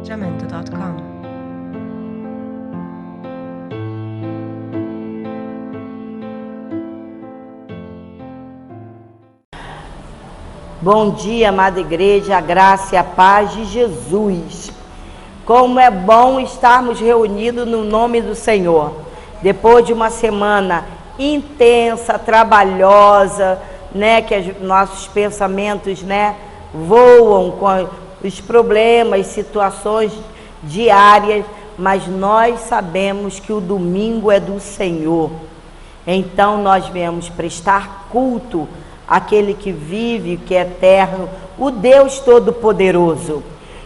jamendo.com. Bom dia, amada igreja, a graça e a paz de Jesus. Como é bom estarmos reunidos no nome do Senhor, depois de uma semana intensa, trabalhosa, né, que nossos pensamentos, né, voam com os problemas, situações diárias, mas nós sabemos que o domingo é do Senhor. Então nós viemos prestar culto àquele que vive, que é eterno, o Deus Todo-Poderoso.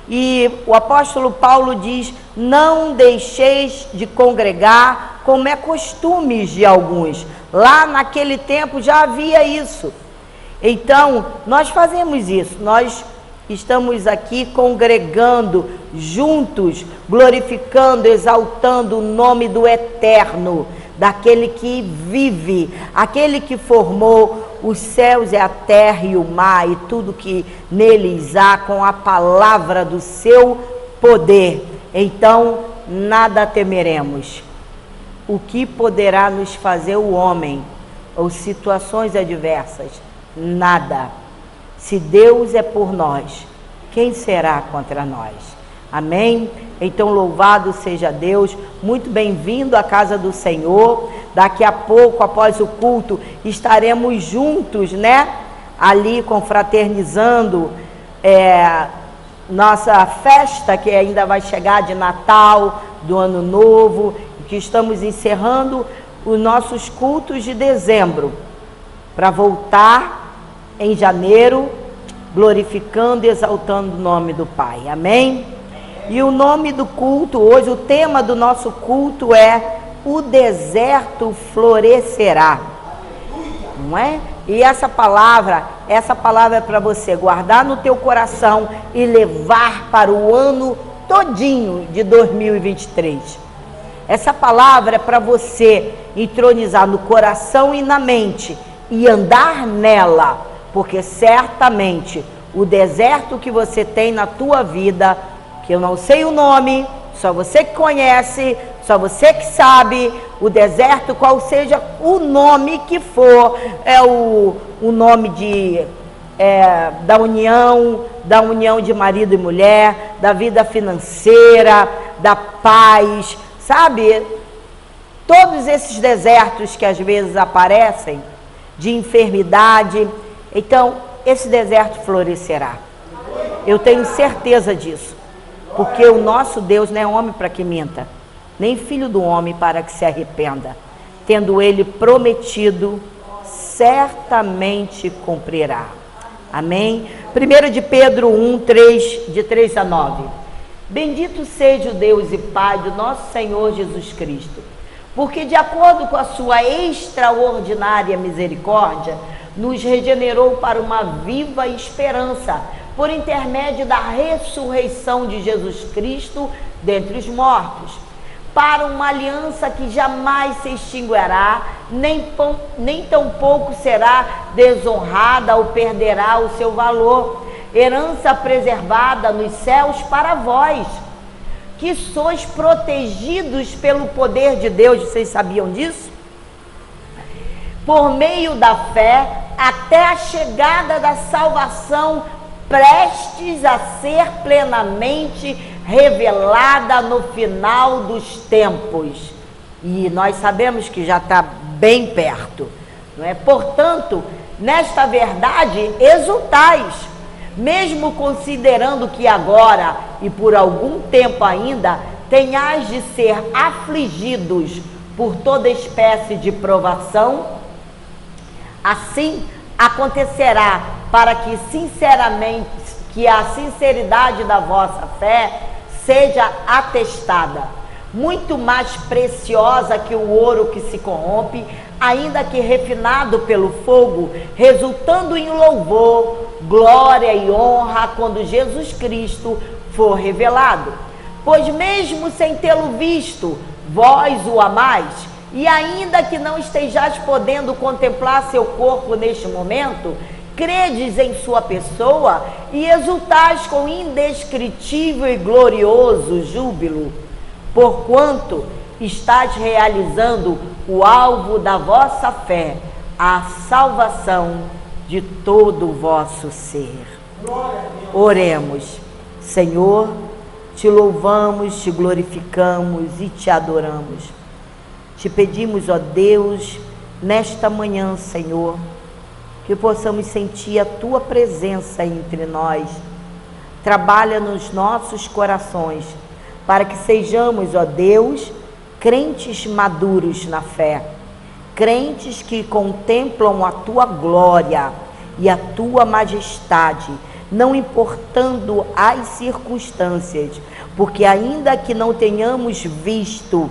E o apóstolo Paulo diz: não deixeis de congregar, como é costume de alguns. Lá naquele tempo já havia isso. Então, nós fazemos isso, nós estamos aqui congregando juntos, glorificando, exaltando o nome do Eterno, daquele que vive, aquele que formou os céus e a terra e o mar e tudo que neles há, com a palavra do seu poder. Então, nada temeremos. O que poderá nos fazer o homem, ou situações adversas? Nada. Se Deus é por nós, quem será contra nós? Amém? Então louvado seja Deus, muito bem-vindo à casa do Senhor. Daqui a pouco, após o culto, estaremos juntos, né? Ali confraternizando nossa festa que ainda vai chegar de Natal, do Ano Novo, que estamos encerrando os nossos cultos de dezembro, para voltar em janeiro, glorificando e exaltando o nome do Pai. Amém? E o nome do culto hoje, o tema do nosso culto é: o deserto florescerá. Não é? E essa palavra é para você guardar no teu coração e levar para o ano todinho de 2023. Essa palavra é para você entronizar no coração e na mente e andar nela, porque certamente o deserto que você tem na tua vida, que eu não sei o nome, só você que conhece, só você que sabe, o deserto, qual seja o nome que for, é o nome da união de marido e mulher, da vida financeira, da paz, sabe? Todos esses desertos que às vezes aparecem, de enfermidade, então esse deserto florescerá. Eu tenho certeza disso, porque o nosso Deus não é homem para que minta, nem filho do homem para que se arrependa. Tendo ele prometido, certamente cumprirá. Amém? 1 de Pedro 1, de 3 a 9. Bendito seja o Deus e Pai do nosso Senhor Jesus Cristo, porque de acordo com a sua extraordinária misericórdia, nos regenerou para uma viva esperança, por intermédio da ressurreição de Jesus Cristo dentre os mortos, para uma aliança que jamais se extinguirá, nem tampouco será desonrada ou perderá o seu valor, herança preservada nos céus para vós, que sois protegidos pelo poder de Deus. Vocês sabiam disso? Por meio da fé, até a chegada da salvação, prestes a ser plenamente revelada no final dos tempos. E nós sabemos que já está bem perto, não é? Portanto, nesta verdade exultais, mesmo considerando que agora e por algum tempo ainda tenhais de ser afligidos por toda espécie de provação. Assim acontecerá para que a sinceridade da vossa fé seja atestada, muito mais preciosa que o ouro que se corrompe, ainda que refinado pelo fogo, resultando em louvor, glória e honra quando Jesus Cristo for revelado. Pois mesmo sem tê-lo visto, vós o amais, e ainda que não estejais podendo contemplar seu corpo neste momento, credes em sua pessoa e exultais com indescritível e glorioso júbilo, porquanto estáis realizando o alvo da vossa fé, a salvação de todo o vosso ser. Oremos. Senhor, te louvamos, te glorificamos e te adoramos. Te pedimos, ó Deus, nesta manhã, Senhor, que possamos sentir a tua presença entre nós. Trabalha nos nossos corações, para que sejamos, ó Deus, crentes maduros na fé, crentes que contemplam a tua glória e a tua majestade, não importando as circunstâncias, porque ainda que não tenhamos visto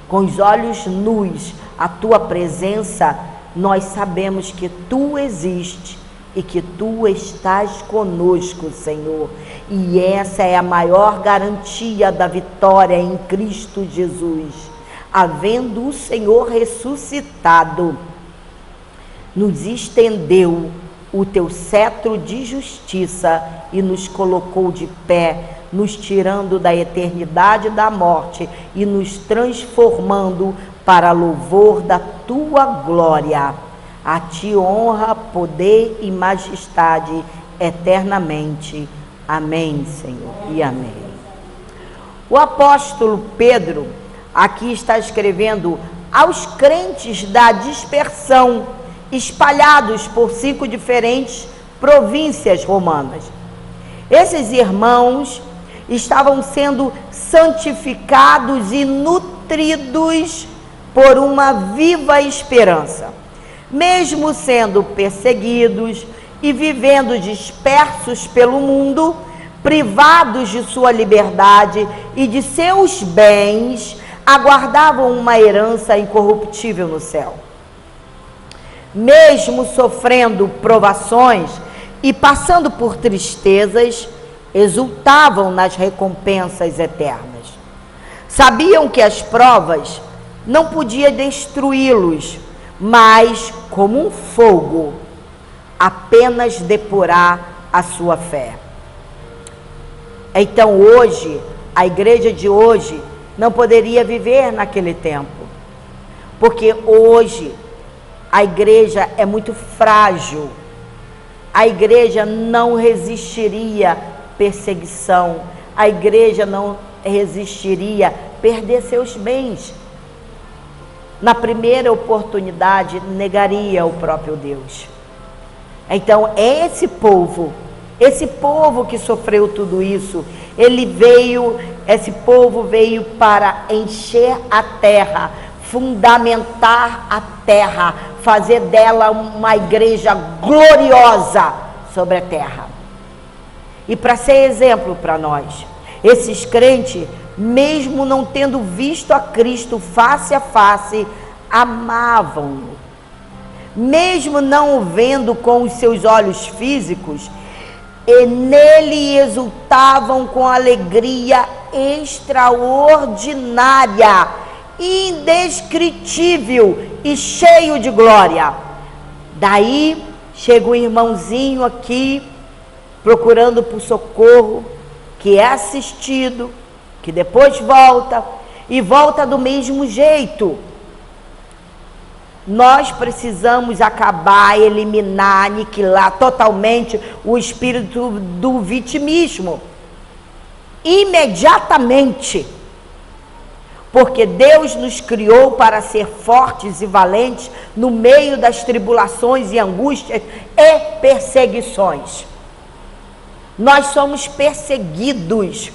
com os olhos nus a tua presença, nós sabemos que tu existes e que tu estás conosco, Senhor. E essa é a maior garantia da vitória em Cristo Jesus. Havendo o Senhor ressuscitado, nos estendeu o teu cetro de justiça e nos colocou de pé, nos tirando da eternidade da morte e nos transformando para louvor da tua glória. A ti honra, poder e majestade eternamente. Amém, Senhor, e amém. O apóstolo Pedro aqui está escrevendo aos crentes da dispersão, espalhados por 5 diferentes províncias romanas. Esses irmãos estavam sendo santificados e nutridos por uma viva esperança, mesmo sendo perseguidos e vivendo dispersos pelo mundo, privados de sua liberdade e de seus bens, aguardavam uma herança incorruptível no céu. Mesmo sofrendo provações e passando por tristezas, exultavam nas recompensas eternas. Sabiam que as provas não podiam destruí-los, mas, como um fogo, apenas depurar a sua fé. Então hoje, a igreja de hoje não poderia viver naquele tempo, porque hoje a igreja é muito frágil. A igreja não resistiria perseguição, a igreja não resistiria perder seus bens. Na primeira oportunidade, negaria o próprio Deus. Então, é esse povo que sofreu tudo isso, esse povo veio para encher a terra, fundamentar a terra, fazer dela uma igreja gloriosa sobre a terra. E para ser exemplo para nós, esses crentes, mesmo não tendo visto a Cristo face a face, amavam-no. Mesmo não o vendo com os seus olhos físicos, e nele exultavam com alegria extraordinária, indescritível e cheio de glória. Daí chega um irmãozinho aqui, procurando por socorro, que é assistido, que depois volta, e volta do mesmo jeito. Nós precisamos acabar, eliminar, aniquilar totalmente o espírito do vitimismo. Imediatamente. Porque Deus nos criou para ser fortes e valentes no meio das tribulações e angústias e perseguições. Nós somos perseguidos.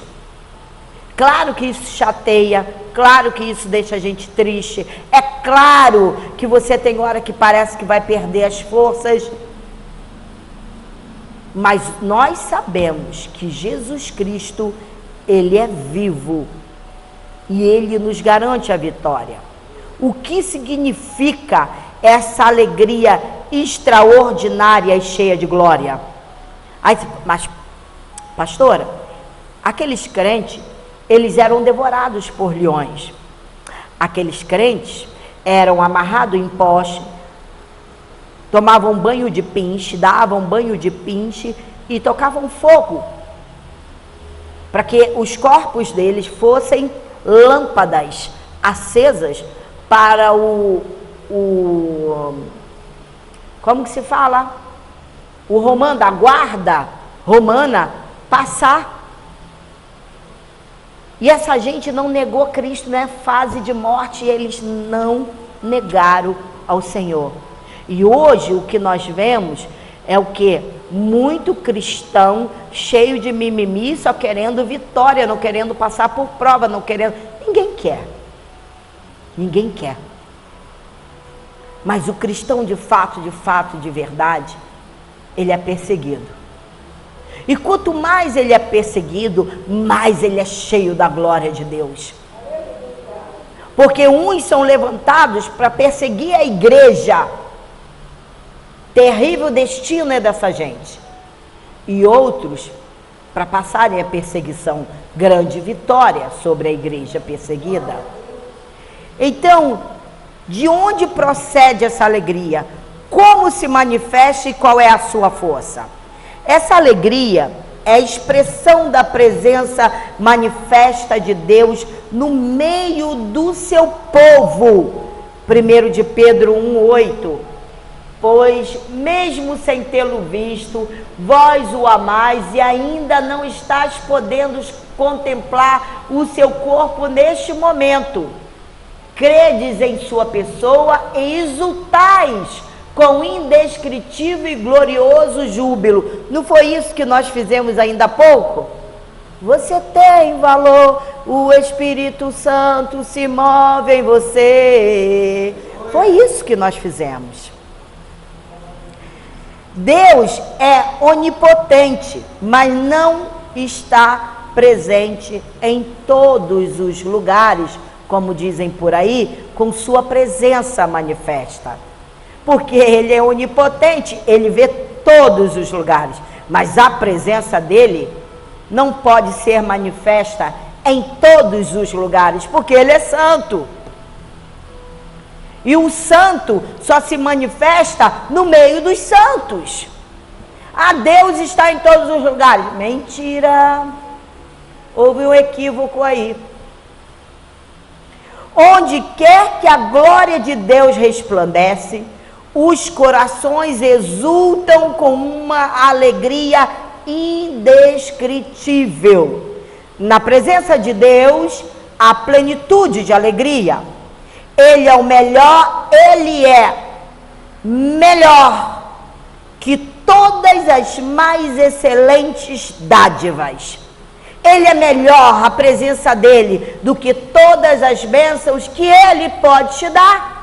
Claro que isso chateia, claro que isso deixa a gente triste. É claro que você tem hora que parece que vai perder as forças. Mas nós sabemos que Jesus Cristo, Ele é vivo e Ele nos garante a vitória. O que significa essa alegria extraordinária e cheia de glória? Mas, pastora, aqueles crentes, eles eram devorados por leões. Aqueles crentes eram amarrados em poste, tomavam banho de pinche, davam banho de pinche e tocavam fogo, para que os corpos deles fossem lâmpadas acesas para como que se fala? O romano, a guarda romana passar. E essa gente não negou Cristo, né? Fase de morte, e eles não negaram ao Senhor. E hoje o que nós vemos é o quê? Muito cristão, cheio de mimimi, só querendo vitória, não querendo passar por prova, não querendo... Ninguém quer. Ninguém quer. Mas o cristão de fato, de verdade, ele é perseguido. E quanto mais ele é perseguido, mais ele é cheio da glória de Deus. Porque uns são levantados para perseguir a igreja. Terrível destino é dessa gente. E outros para passarem a perseguição. Grande vitória sobre a igreja perseguida. Então, de onde procede essa alegria? Como se manifesta e qual é a sua força? Essa alegria é a expressão da presença manifesta de Deus no meio do seu povo. 1 de Pedro 1,8. Pois, mesmo sem tê-lo visto, vós o amais e ainda não estáis podendo contemplar o seu corpo neste momento. Credes em sua pessoa e exultais com indescritível e glorioso júbilo. Não foi isso que nós fizemos ainda há pouco? Você tem valor, o Espírito Santo se move em você. Foi isso que nós fizemos. Deus é onipotente, mas não está presente em todos os lugares, como dizem por aí, com sua presença manifesta. Porque ele é onipotente, ele vê todos os lugares, mas a presença dele não pode ser manifesta em todos os lugares, porque ele é santo. E o santo só se manifesta no meio dos santos. Ah, Deus está em todos os lugares. Mentira! Houve um equívoco aí. Onde quer que a glória de Deus resplandece, os corações exultam com uma alegria indescritível. Na presença de Deus, há plenitude de alegria. Ele é o melhor, ele é melhor que todas as mais excelentes dádivas. Ele é melhor, a presença dele, do que todas as bênçãos que ele pode te dar.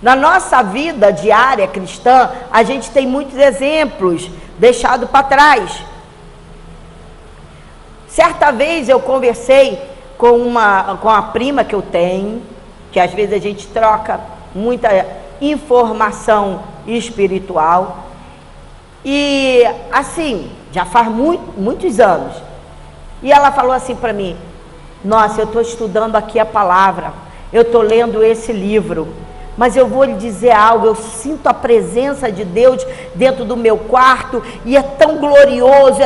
Na nossa vida diária cristã, a gente tem muitos exemplos deixados para trás. Certa vez eu conversei com a prima que eu tenho, que às vezes a gente troca muita informação espiritual, e assim, já faz muitos anos, e ela falou assim para mim: nossa, eu estou estudando aqui a palavra, eu estou lendo esse livro, mas eu vou lhe dizer algo, eu sinto a presença de Deus dentro do meu quarto, e é tão glorioso,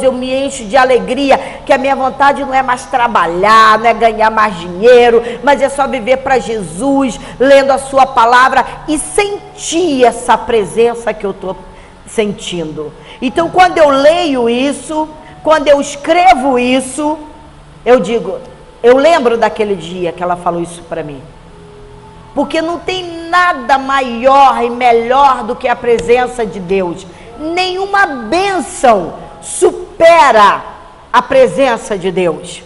eu me encho de alegria, que a minha vontade não é mais trabalhar, não é ganhar mais dinheiro, mas é só viver para Jesus, lendo a sua palavra e sentir essa presença que eu estou sentindo. Então, quando eu leio isso, quando eu escrevo isso, eu digo, eu lembro daquele dia que ela falou isso para mim. Porque não tem nada maior e melhor do que a presença de Deus. Nenhuma bênção supera a presença de Deus.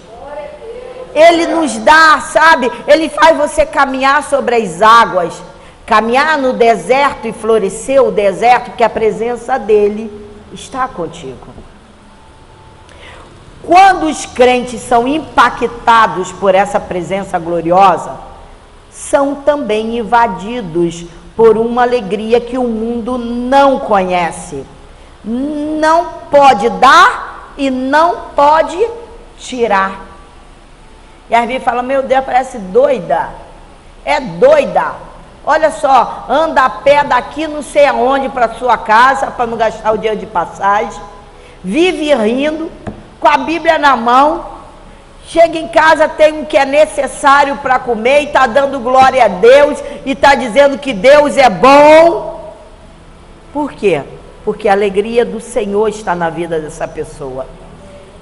Ele nos dá, sabe? Ele faz você caminhar sobre as águas, caminhar no deserto e florescer o deserto, porque a presença dele está contigo. Quando os crentes são impactados por essa presença gloriosa, são também invadidos por uma alegria que o mundo não conhece. Não pode dar e não pode tirar. E às vezes fala, meu Deus, parece doida. É doida. olha só, anda a pé daqui não sei aonde para sua casa, para não gastar o dia de passagem, vive rindo, com a Bíblia na mão, chega em casa, tem o que é necessário para comer e está dando glória a Deus e está dizendo que Deus é bom. Por quê? Porque a alegria do Senhor está na vida dessa pessoa.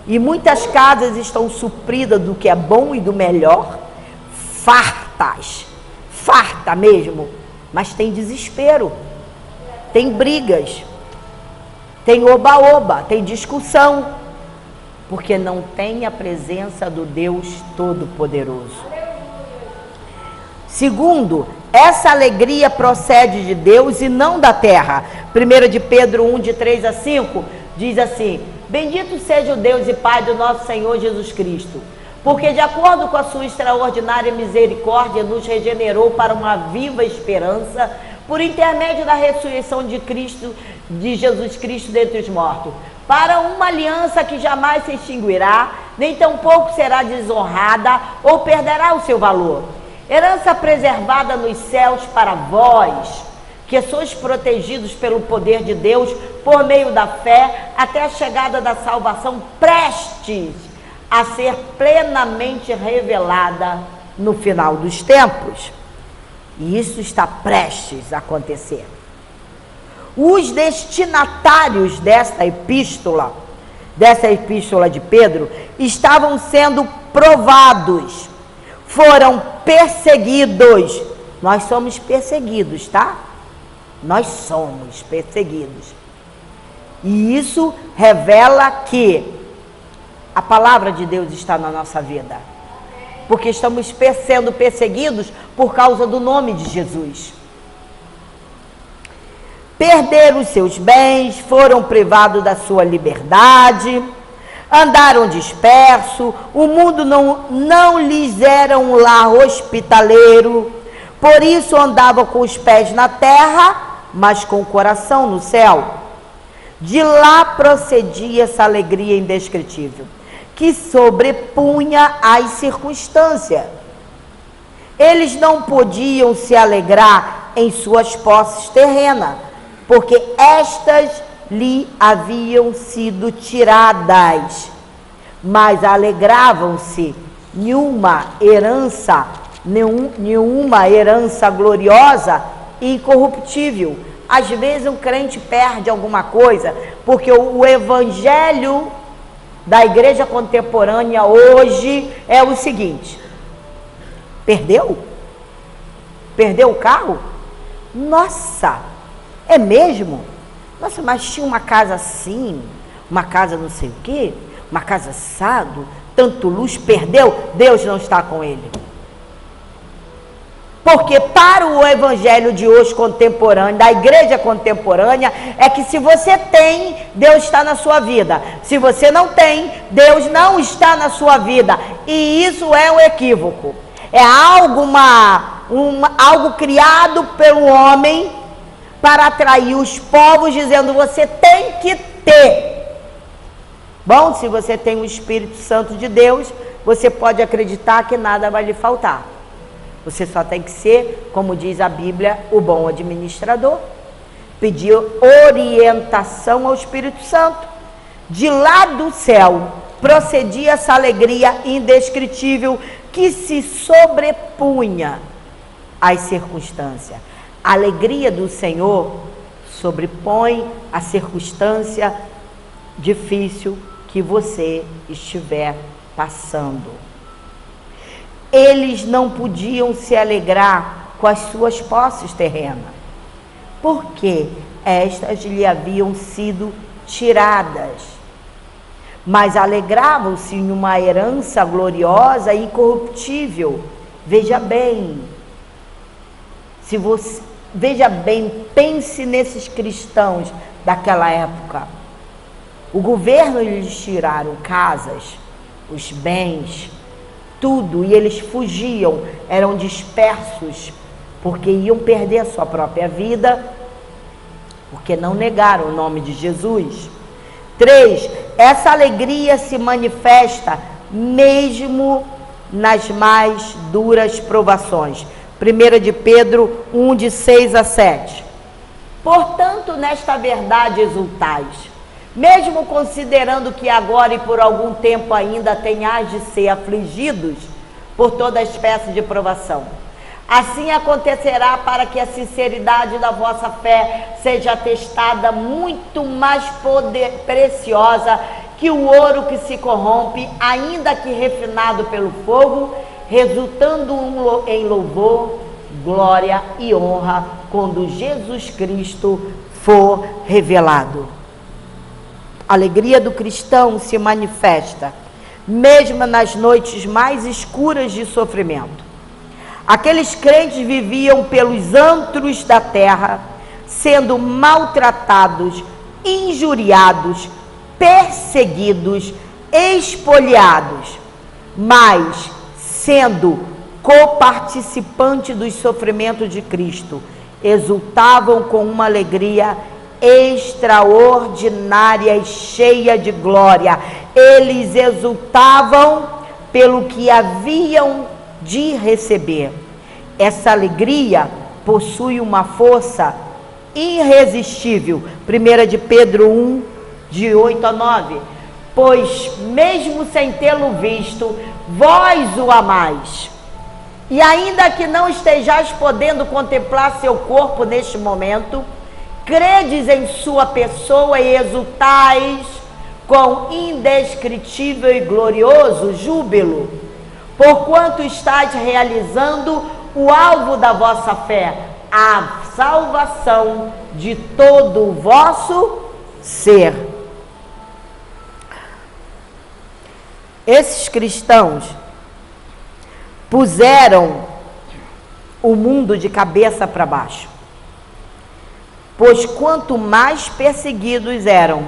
E muitas casas estão supridas do que é bom e do melhor, fartas, farta mesmo, mas tem desespero, tem brigas, tem oba-oba, tem discussão, porque não tem a presença do Deus Todo-Poderoso. Segundo, essa alegria procede de Deus e não da terra. 1 de Pedro 1, de 3 a 5, diz assim: bendito seja o Deus e Pai do nosso Senhor Jesus Cristo, porque de acordo com a sua extraordinária misericórdia nos regenerou para uma viva esperança, por intermédio da ressurreição de Jesus Cristo dentre os mortos, para uma aliança que jamais se extinguirá, nem tampouco será desonrada ou perderá o seu valor. Herança preservada nos céus para vós, que sois protegidos pelo poder de Deus por meio da fé, até a chegada da salvação, prestes a ser plenamente revelada no final dos tempos. E isso está prestes a acontecer. Os destinatários desta epístola de Pedro, estavam sendo provados, foram perseguidos. Nós somos perseguidos, tá? Nós somos perseguidos. E isso revela que a palavra de Deus está na nossa vida. Porque estamos sendo perseguidos por causa do nome de Jesus. Perderam os seus bens, foram privados da sua liberdade, andaram dispersos, o mundo não lhes era um lar hospitaleiro, por isso andavam com os pés na terra, mas com o coração no céu. De lá procedia essa alegria indescritível, que sobrepunha as circunstâncias. Eles não podiam se alegrar em suas posses terrenas, porque estas lhe haviam sido tiradas, mas alegravam-se nenhuma herança gloriosa e incorruptível. Às vezes o crente perde alguma coisa, porque o evangelho da igreja contemporânea hoje é o seguinte: perdeu? Perdeu o carro? Nossa, é mesmo? Nossa, mas tinha uma casa assim, uma casa não sei o quê, uma casa assado, tanto luz, perdeu? Deus não está com ele. Porque para o evangelho de hoje contemporâneo, da igreja contemporânea, é que se você tem, Deus está na sua vida. Se você não tem, Deus não está na sua vida. E isso é um equívoco. É algo, algo criado pelo homem para atrair os povos, dizendo: você tem que ter. Bom, se você tem o Espírito Santo de Deus, você pode acreditar que nada vai lhe faltar. Você só tem que ser, como diz a Bíblia, o bom administrador. Pedir orientação ao Espírito Santo. De lá do céu procedia essa alegria indescritível que se sobrepunha às circunstâncias. A alegria do Senhor sobrepõe a circunstância difícil que você estiver passando. Eles não podiam se alegrar com as suas posses terrenas, porque estas lhe haviam sido tiradas, mas alegravam-se em uma herança gloriosa e incorruptível. Veja bem, pense nesses cristãos daquela época. O governo lhes tiraram casas, os bens, tudo, e eles fugiam, eram dispersos, porque iam perder a sua própria vida, porque não negaram o nome de Jesus. 3, essa alegria se manifesta mesmo nas mais duras provações. 1 de Pedro 1, de 6 a 7. Portanto, nesta verdade exultais, mesmo considerando que agora e por algum tempo ainda tenhais de ser afligidos por toda espécie de provação. Assim acontecerá para que a sinceridade da vossa fé seja atestada muito mais preciosa que o ouro que se corrompe, ainda que refinado pelo fogo, resultando em louvor, glória e honra quando Jesus Cristo for revelado. A alegria do cristão se manifesta mesmo nas noites mais escuras de sofrimento. Aqueles crentes viviam pelos antros da terra, sendo maltratados, injuriados, perseguidos, espoliados, mas sendo coparticipante dos sofrimentos de Cristo, exultavam com uma alegria extraordinária e cheia de glória. Eles exultavam pelo que haviam de receber. Essa alegria possui uma força irresistível. 1 de Pedro 1, de 8 a 9. Pois mesmo sem tê-lo visto, vós o amais. E ainda que não estejais podendo contemplar seu corpo neste momento, credes em sua pessoa e exultais com indescritível e glorioso júbilo, porquanto estáis realizando o alvo da vossa fé, a salvação de todo o vosso ser. Esses cristãos puseram o mundo de cabeça para baixo, pois quanto mais perseguidos eram,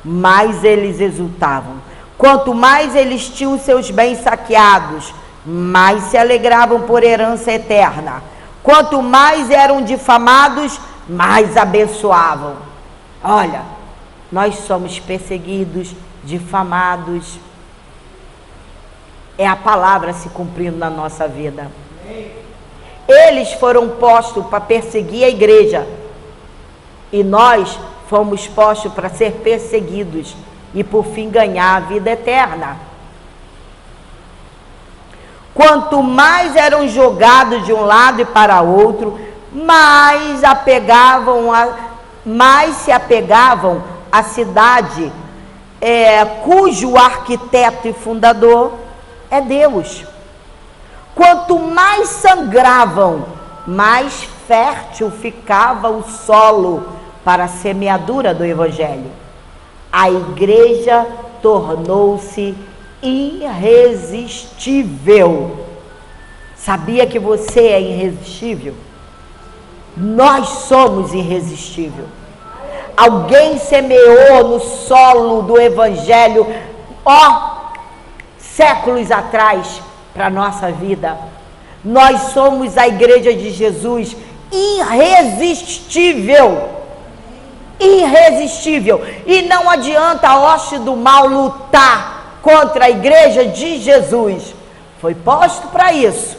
mais eles exultavam. Quanto mais eles tinham seus bens saqueados, mais se alegravam por herança eterna. Quanto mais eram difamados, mais abençoavam. Olha, nós somos perseguidos, difamados. É a palavra se cumprindo na nossa vida. Eles foram postos para perseguir a igreja, e nós fomos postos para ser perseguidos e por fim ganhar a vida eterna. Quanto mais eram jogados de um lado e para outro, mais se apegavam à cidade, cujo arquiteto e fundador é Deus. Quanto mais sangravam, mais fértil ficava o solo para a semeadura do Evangelho. A igreja tornou-se irresistível. Sabia que você é irresistível? Nós somos irresistíveis. Alguém semeou no solo do Evangelho, séculos atrás, para a nossa vida. Nós somos a igreja de Jesus, irresistível. Irresistível. E não adianta a hoste do mal lutar contra a igreja de Jesus. Foi posto para isso.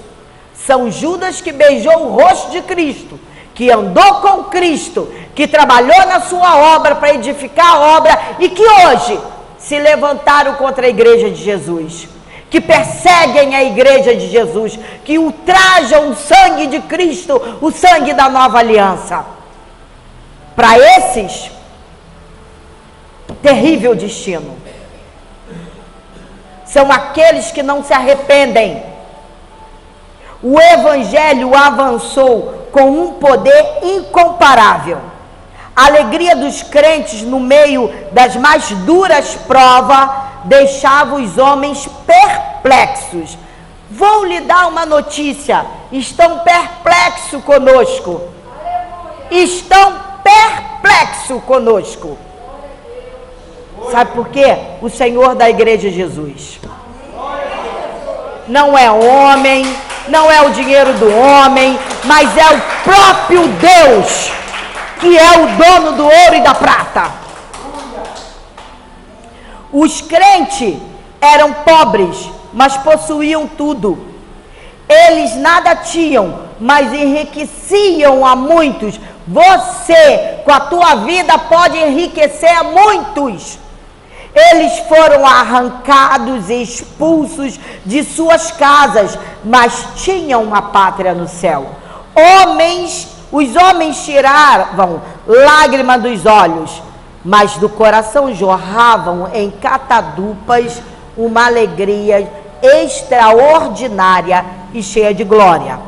São Judas que beijou o rosto de Cristo, que andou com Cristo, que trabalhou na sua obra para edificar a obra, e que hoje se levantaram contra a igreja de Jesus, que perseguem a igreja de Jesus, que ultrajam o sangue de Cristo, o sangue da nova aliança. Para esses, terrível destino. São aqueles que não se arrependem. O Evangelho avançou com um poder incomparável. A alegria dos crentes no meio das mais duras provas deixava os homens perplexos. Vou lhe dar uma notícia: estão perplexos conosco. Estão perplexos conosco. Sabe por quê? O Senhor da igreja é Jesus. Não é homem, não é o dinheiro do homem, mas é o próprio Deus, que é o dono do ouro e da prata. Os crentes eram pobres, mas possuíam tudo. Eles nada tinham, mas enriqueciam a muitos. Você, com a tua vida, pode enriquecer a muitos. Eles foram arrancados e expulsos de suas casas, mas tinham uma pátria no céu. Os homens tiravam lágrima dos olhos, mas do coração jorravam em catadupas uma alegria extraordinária e cheia de glória.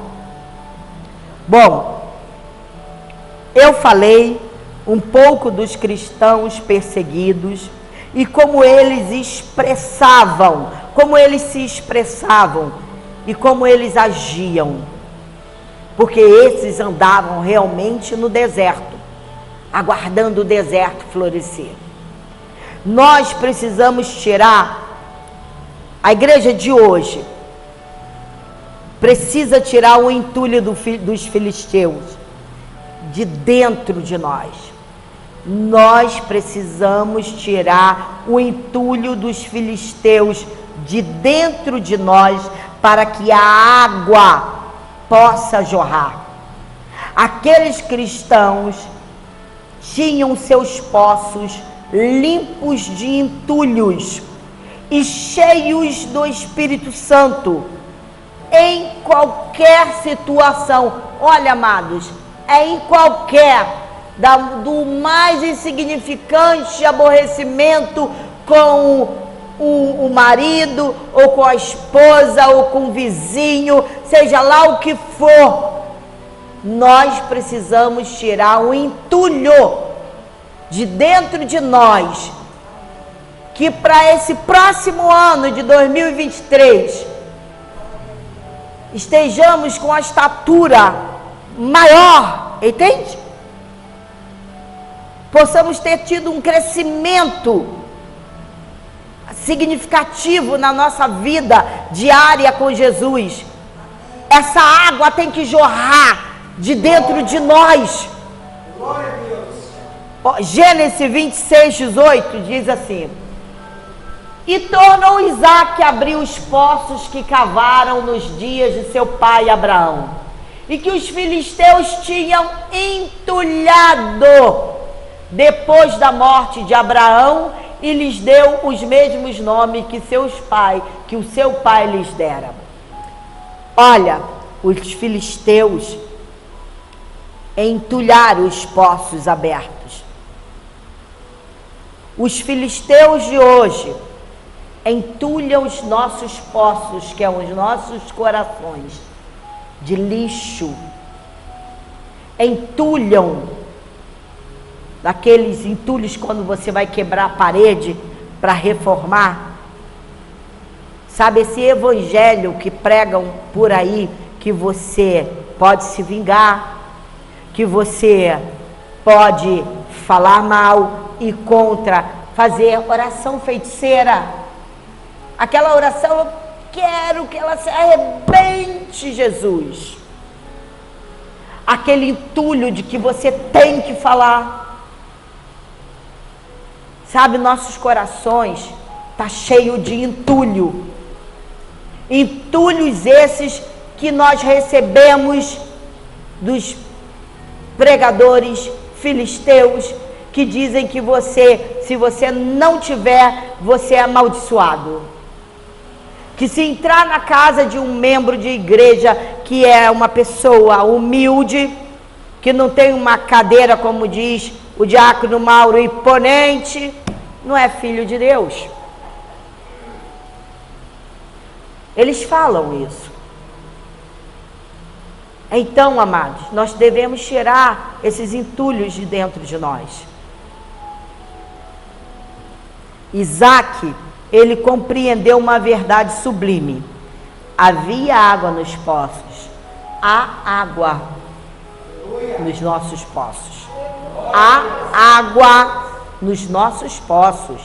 Bom, eu falei um pouco dos cristãos perseguidos e como eles expressavam, como eles se expressavam e como eles agiam, porque esses andavam realmente no deserto, aguardando o deserto florescer. Nós precisamos tirar, a igreja de hoje precisa tirar o entulho dos filisteus de dentro de nós. Nós precisamos tirar o entulho dos filisteus de dentro de nós para que a água possa jorrar. Aqueles cristãos tinham seus poços limpos de entulhos e cheios do Espírito Santo em qualquer situação. Olha, amados, em qualquer, do mais insignificante aborrecimento com o marido, ou com a esposa, ou com o vizinho, seja lá o que for, nós precisamos tirar o entulho de dentro de nós, que para esse próximo ano de 2023, estejamos com a estatura maior, entende? Possamos ter tido um crescimento significativo na nossa vida diária com Jesus. Essa água tem que jorrar de dentro de nós. Glória a Deus. Gênesis 26, 18 diz assim: e tornou Isaque a abrir os poços que cavaram nos dias de seu pai Abraão, e que os filisteus tinham entulhado depois da morte de Abraão, e lhes deu os mesmos nomes que o seu pai lhes dera. Olha, os filisteus entulharam os poços abertos. Os filisteus de hoje entulham os nossos poços, que são os nossos corações, de lixo. Entulham, daqueles entulhos quando você vai quebrar a parede para reformar. Sabe, esse evangelho que pregam por aí, que você pode se vingar, que você pode falar mal e contra, fazer oração feiticeira. Aquela oração, eu quero que ela se arrebente, Jesus. Aquele entulho de que você tem que falar. Sabe, nossos corações tá cheio de entulho. Entulhos esses que nós recebemos dos pregadores filisteus, que dizem que se você não tiver, você é amaldiçoado. Que se entrar na casa de um membro de igreja que é uma pessoa humilde, que não tem uma cadeira, como diz o diácono Mauro, imponente, não é filho de Deus. Eles falam isso. Então, amados, nós devemos tirar esses entulhos de dentro de nós. Isaque, ele compreendeu uma verdade sublime. Havia água nos poços. Há água nos nossos poços. Há água nos nossos poços.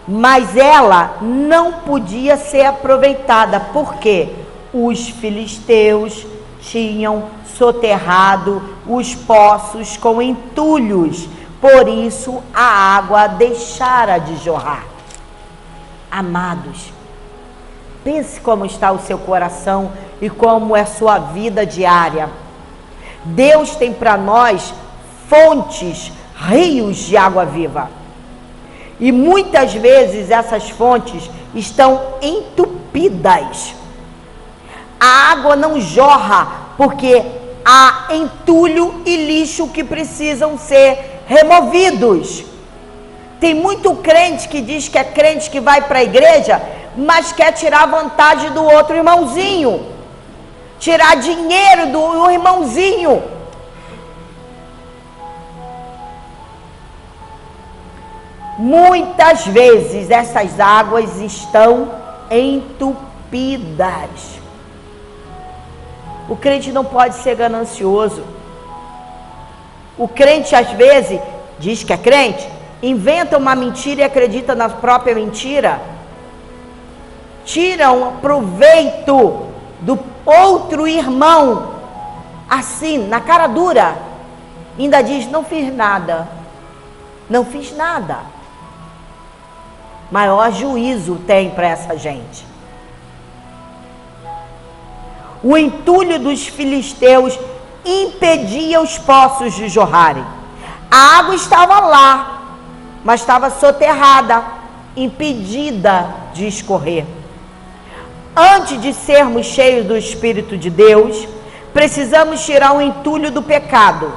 Mas ela não podia ser aproveitada, porque os filisteus tinham soterrado os poços com entulhos. Por isso a água deixara de jorrar. Amados, Pense como está o seu coração e como é a sua vida diária. Deus tem para nós fontes, rios de água viva. E muitas vezes essas fontes estão entupidas. A água não jorra porque há entulho e lixo que precisam ser removidos. Tem muito crente que diz que é crente, que vai para a igreja, mas quer tirar vantagem do outro irmãozinho, tirar dinheiro do irmãozinho. Muitas vezes essas águas estão entupidas. O crente não pode ser ganancioso. O crente às vezes diz que é crente, inventa uma mentira e acredita na própria mentira. Tiram proveito do outro irmão, assim, na cara dura. Ainda diz, não fiz nada. Não fiz nada. Maior juízo tem para essa gente. O entulho dos filisteus impedia os poços de jorrarem. A água estava lá, mas estava soterrada, impedida de escorrer. Antes de sermos cheios do Espírito de Deus, precisamos tirar o entulho do pecado.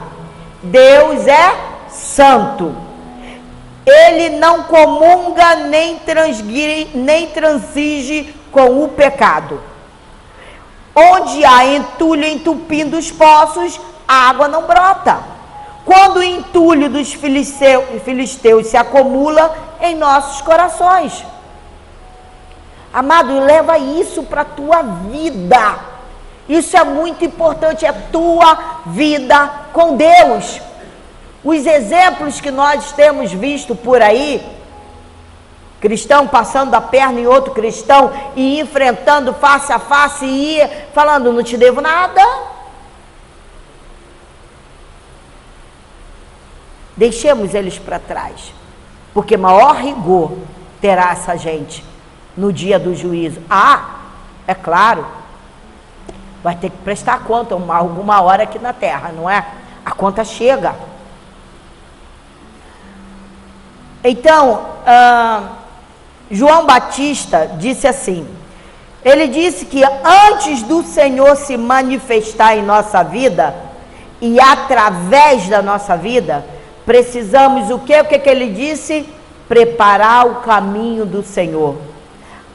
Deus é santo. Ele não comunga nem transige com o pecado. Onde há entulho entupindo os poços, a água não brota. Quando o entulho dos filisteus se acumula em nossos corações. Amado, leva isso para a tua vida. Isso é muito importante, é tua vida com Deus. Os exemplos que nós temos visto por aí, cristão passando a perna em outro cristão e enfrentando face a face e falando, não te devo nada. Deixemos eles para trás, porque maior rigor terá essa gente no dia do juízo. É claro, vai ter que prestar conta alguma hora aqui na terra, não é? A conta chega. Então, João Batista disse assim, ele disse que antes do Senhor se manifestar em nossa vida e através da nossa vida, precisamos o quê? O que ele disse? Preparar o caminho do Senhor,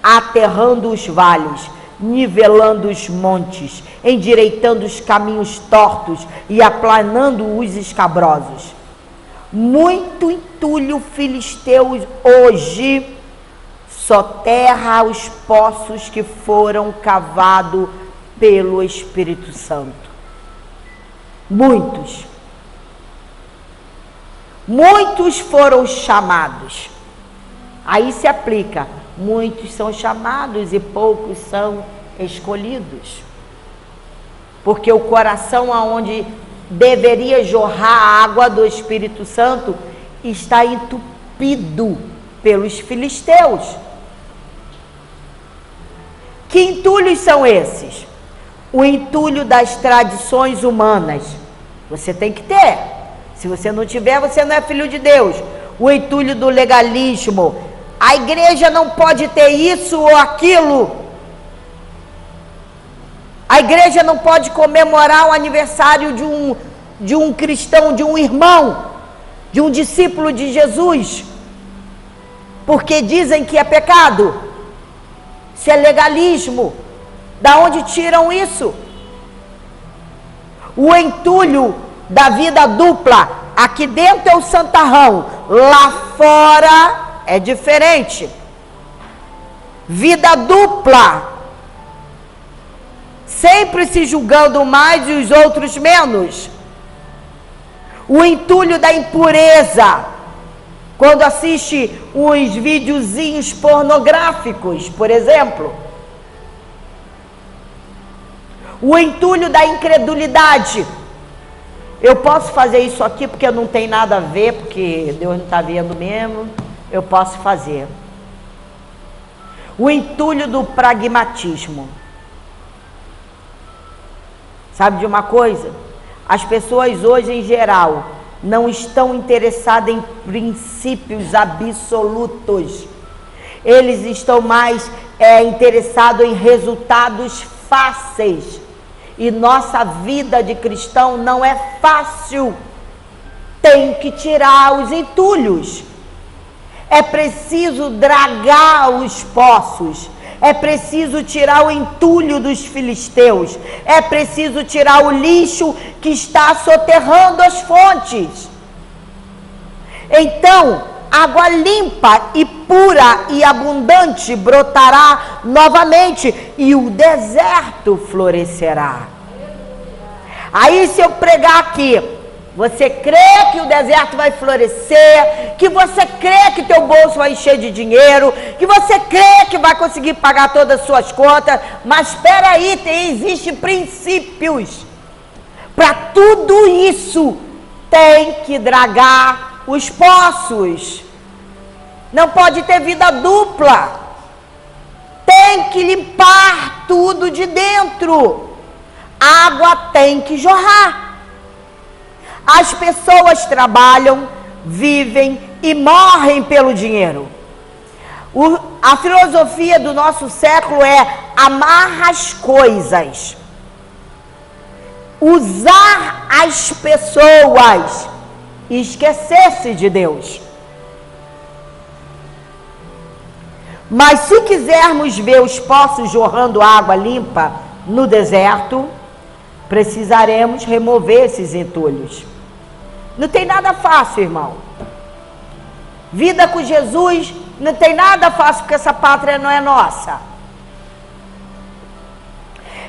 aterrando os vales, nivelando os montes, endireitando os caminhos tortos e aplanando os escabrosos. Muito entulho filisteu hoje soterra os poços que foram cavados pelo Espírito Santo. Muitos foram chamados. Aí se aplica, muitos são chamados e poucos são escolhidos. Porque o coração aonde deveria jorrar a água do Espírito Santo está entupido pelos filisteus. Que entulhos são esses? O entulho das tradições humanas. Você tem que ter. Se você não tiver, você não é filho de Deus. O entulho do legalismo. A igreja não pode ter isso ou aquilo. A igreja não pode comemorar o aniversário de um cristão, de um irmão, de um discípulo de Jesus, porque dizem que é pecado. Isso é legalismo. Da onde tiram isso? O entulho da vida dupla. Aqui dentro é o santarrão, lá fora é diferente. Vida dupla. Sempre se julgando mais e os outros menos. O entulho da impureza. Quando assiste uns videozinhos pornográficos, por exemplo. O entulho da incredulidade. Eu posso fazer isso aqui porque não tem nada a ver, porque Deus não está vendo mesmo. Eu posso fazer. O entulho do pragmatismo. Sabe de uma coisa? As pessoas hoje, em geral, não estão interessadas em princípios absolutos. Eles estão mais interessados em resultados fáceis. E nossa vida de cristão não é fácil. Tem que tirar os entulhos. É preciso dragar os poços. É preciso tirar o entulho dos filisteus. É preciso tirar o lixo que está soterrando as fontes. Então, água limpa e pura e abundante brotará novamente e o deserto florescerá. Aí, se eu pregar aqui, você crê que o deserto vai florescer, que você crê que teu bolso vai encher de dinheiro, que você crê que vai conseguir pagar todas as suas contas, mas espera aí, existem princípios. Para tudo isso, tem que dragar os poços. Não pode ter vida dupla. Tem que limpar tudo de dentro. Água tem que jorrar. As pessoas trabalham, vivem e morrem pelo dinheiro. A filosofia do nosso século é amar as coisas, usar as pessoas e esquecer-se de Deus. Mas se quisermos ver os poços jorrando água limpa no deserto, precisaremos remover esses entulhos. Não tem nada fácil, irmão. Vida com Jesus não tem nada fácil, porque essa pátria não é nossa.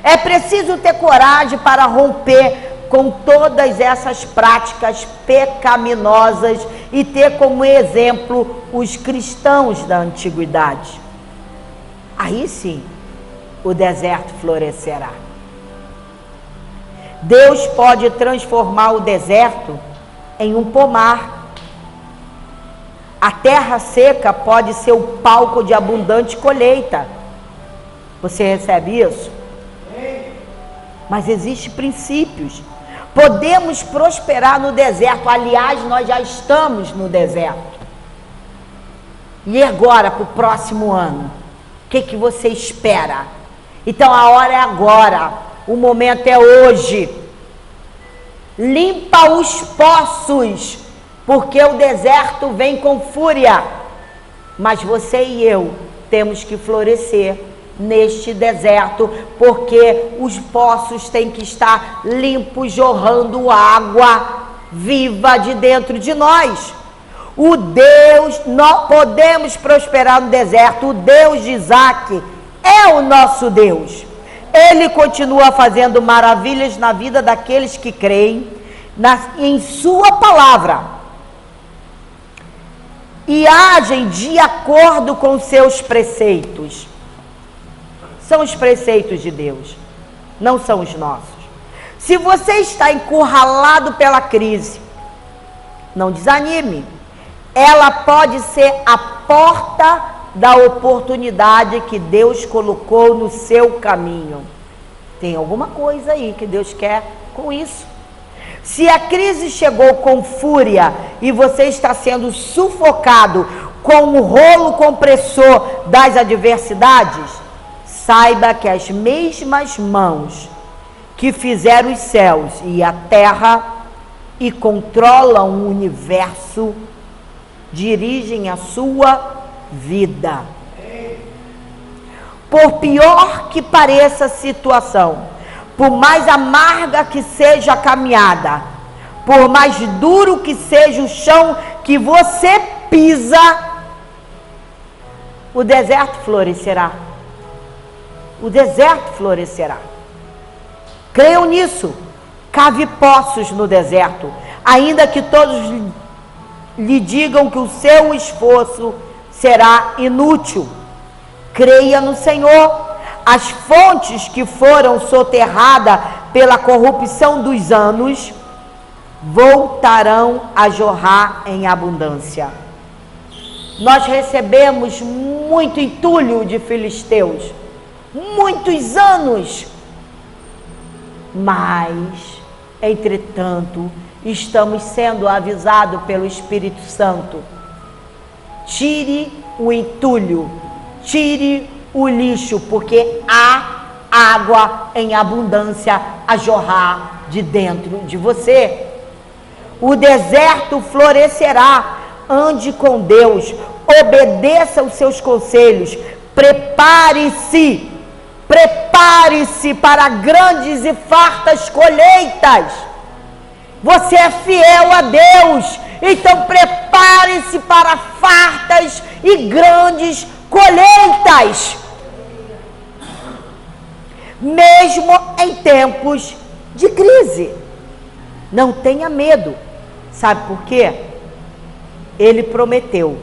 É preciso ter coragem para romper com todas essas práticas pecaminosas e ter como exemplo os cristãos da antiguidade. Aí sim, o deserto florescerá. Deus pode transformar o deserto em um pomar. A terra seca pode ser o palco de abundante colheita. Você recebe isso? Mas existem princípios. Podemos prosperar no deserto. Aliás, nós já estamos no deserto. E agora, para o próximo ano? O que você espera? Então a hora é agora. O momento é hoje. Limpa os poços, porque o deserto vem com fúria. Mas você e eu temos que florescer neste deserto, porque os poços têm que estar limpos, jorrando água viva de dentro de nós. Nós podemos prosperar no deserto. O Deus de Isaac é o nosso Deus. Ele continua fazendo maravilhas na vida daqueles que creem em sua palavra e agem de acordo com seus preceitos. São os preceitos de Deus, não são os nossos. Se você está encurralado pela crise, não desanime. Ela pode ser a porta da oportunidade que Deus colocou no seu caminho. Tem alguma coisa aí que Deus quer com isso. Se a crise chegou com fúria e você está sendo sufocado com o rolo compressor das adversidades, saiba que as mesmas mãos que fizeram os céus e a terra e controlam o universo dirigem a sua vida. Por pior que pareça a situação, por mais amarga que seja a caminhada, por mais duro que seja o chão que você pisa, o deserto florescerá. O deserto florescerá. Creiam nisso. Cave poços no deserto, ainda que todos lhe digam que o seu esforço será inútil. Creia no Senhor. As fontes que foram soterradas pela corrupção dos anos voltarão a jorrar em abundância. Nós recebemos muito entulho de filisteus, muitos anos, mas, entretanto, estamos sendo avisados pelo Espírito Santo: tire o entulho, tire o lixo, porque há água em abundância a jorrar de dentro de você. O deserto florescerá. Ande com Deus, obedeça os seus conselhos, prepare-se para grandes e fartas colheitas. Você é fiel a Deus, então prepare-se para fartas e grandes colheitas. Mesmo em tempos de crise, não tenha medo. Sabe por quê? Ele prometeu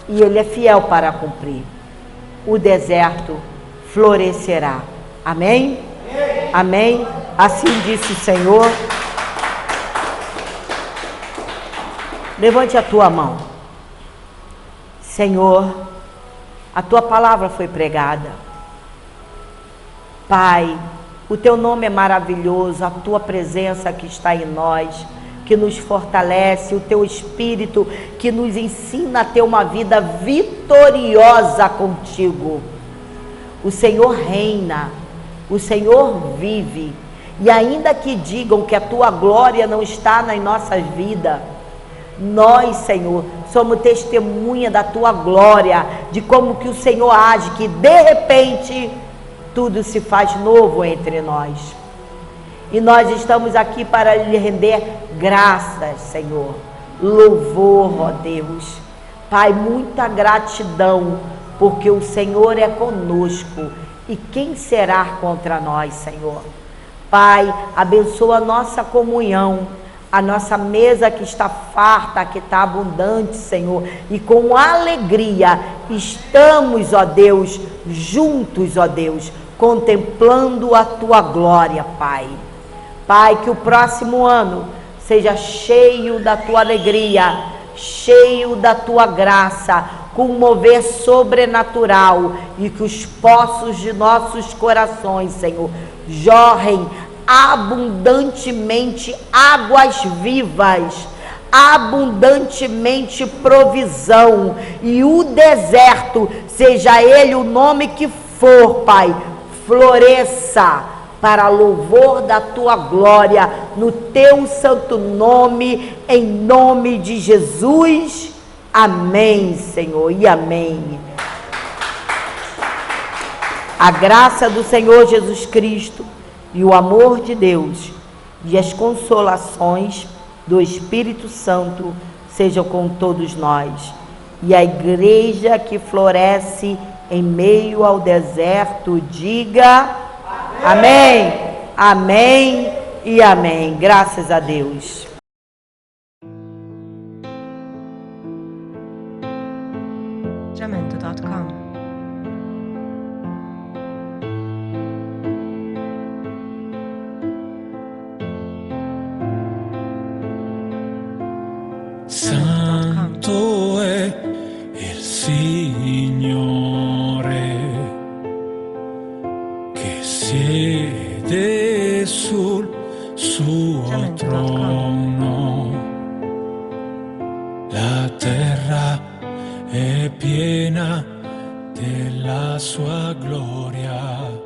e Ele é fiel para cumprir. O deserto florescerá. Amém? Amém? Assim disse o Senhor. Levante a tua mão. Senhor, a tua palavra foi pregada. Pai, o teu nome é maravilhoso, a tua presença que está em nós, que nos fortalece, o teu Espírito que nos ensina a ter uma vida vitoriosa contigo. O Senhor reina, o Senhor vive, e ainda que digam que a tua glória não está nas nossas vidas, nós, Senhor, somos testemunha da tua glória, de como que o Senhor age, que de repente tudo se faz novo entre nós. E nós estamos aqui para lhe render graças, Senhor. Louvor, ó Deus. Pai, muita gratidão, porque o Senhor é conosco. E quem será contra nós, Senhor? Pai, abençoa a nossa comunhão, a nossa mesa que está farta, que está abundante, Senhor. E com alegria estamos, ó Deus, juntos, ó Deus, contemplando a tua glória, Pai. Pai, que o próximo ano seja cheio da tua alegria, cheio da tua graça, com um mover sobrenatural, e que os poços de nossos corações, Senhor, jorrem abundantemente águas vivas, abundantemente provisão, e o deserto, seja ele o nome que for, Pai, floresça para louvor da tua glória, no teu santo nome, em nome de Jesus. Amém, Senhor, e amém. A graça do Senhor Jesus Cristo e o amor de Deus e as consolações do Espírito Santo sejam com todos nós. E a igreja que floresce em meio ao deserto, diga amém, amém e amém. Graças a Deus. Jamendo.com. Santo è il Signore che siede sul suo trono. La terra è piena della sua gloria.